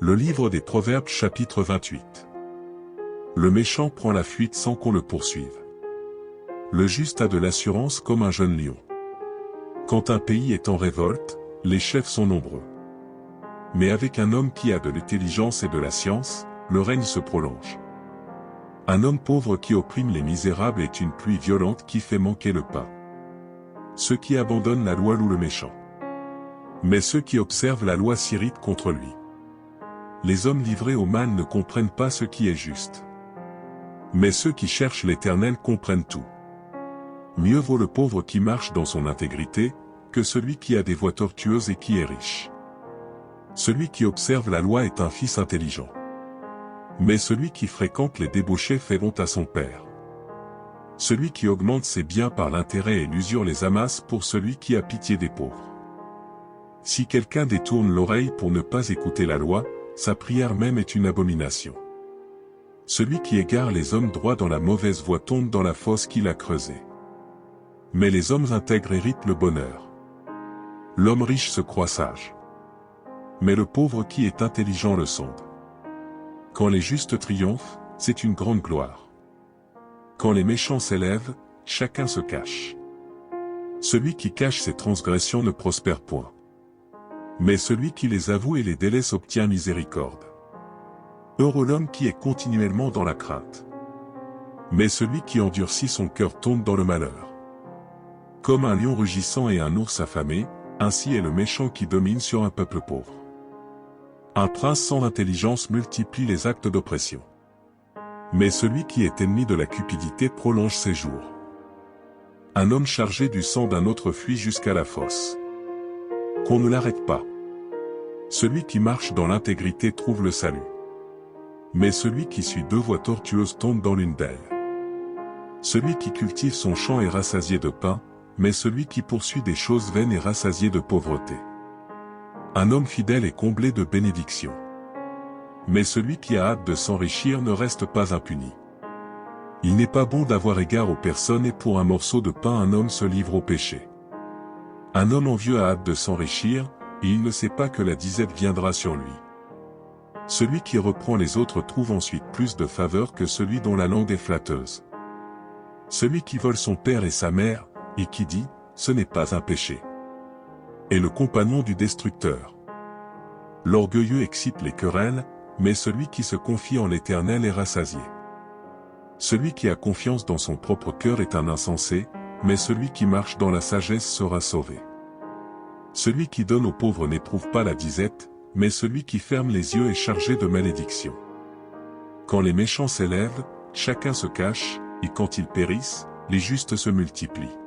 Le livre des Proverbes chapitre 28. Le méchant prend la fuite sans qu'on le poursuive. Le juste a de l'assurance comme un jeune lion. Quand un pays est en révolte, les chefs sont nombreux. Mais avec un homme qui a de l'intelligence et de la science, le règne se prolonge. Un homme pauvre qui opprime les misérables est une pluie violente qui fait manquer le pain. Ceux qui abandonnent la loi louent le méchant. Mais ceux qui observent la loi s'irritent contre lui. Les hommes livrés au mal ne comprennent pas ce qui est juste. Mais ceux qui cherchent l'Éternel comprennent tout. Mieux vaut le pauvre qui marche dans son intégrité, que celui qui a des voies tortueuses et qui est riche. Celui qui observe la loi est un fils intelligent. Mais celui qui fréquente les débauchés fait honte à son père. Celui qui augmente ses biens par l'intérêt et l'usure les amasse pour celui qui a pitié des pauvres. Si quelqu'un détourne l'oreille pour ne pas écouter la loi, sa prière même est une abomination. Celui qui égare les hommes droits dans la mauvaise voie tombe dans la fosse qu'il a creusée. Mais les hommes intègres héritent le bonheur. L'homme riche se croit sage. Mais le pauvre qui est intelligent le sonde. Quand les justes triomphent, c'est une grande gloire. Quand les méchants s'élèvent, chacun se cache. Celui qui cache ses transgressions ne prospère point. Mais celui qui les avoue et les délaisse obtient miséricorde. Heureux l'homme qui est continuellement dans la crainte. Mais celui qui endurcit son cœur tombe dans le malheur. Comme un lion rugissant et un ours affamé, ainsi est le méchant qui domine sur un peuple pauvre. Un prince sans intelligence multiplie les actes d'oppression. Mais celui qui est ennemi de la cupidité prolonge ses jours. Un homme chargé du sang d'un autre fuit jusqu'à la fosse. Qu'on ne l'arrête pas. Celui qui marche dans l'intégrité trouve le salut. Mais celui qui suit deux voies tortueuses tombe dans l'une d'elles. Celui qui cultive son champ est rassasié de pain, mais celui qui poursuit des choses vaines est rassasié de pauvreté. Un homme fidèle est comblé de bénédictions. Mais celui qui a hâte de s'enrichir ne reste pas impuni. Il n'est pas bon d'avoir égard aux personnes et pour un morceau de pain un homme se livre au péché. Un homme envieux a hâte de s'enrichir, et il ne sait pas que la disette viendra sur lui. Celui qui reprend les autres trouve ensuite plus de faveur que celui dont la langue est flatteuse. Celui qui vole son père et sa mère, et qui dit « ce n'est pas un péché », est le compagnon du destructeur. L'orgueilleux excite les querelles, mais celui qui se confie en l'Éternel est rassasié. Celui qui a confiance dans son propre cœur est un insensé, mais celui qui marche dans la sagesse sera sauvé. Celui qui donne aux pauvres n'éprouve pas la disette, mais celui qui ferme les yeux est chargé de malédiction. Quand les méchants s'élèvent, chacun se cache, et quand ils périssent, les justes se multiplient.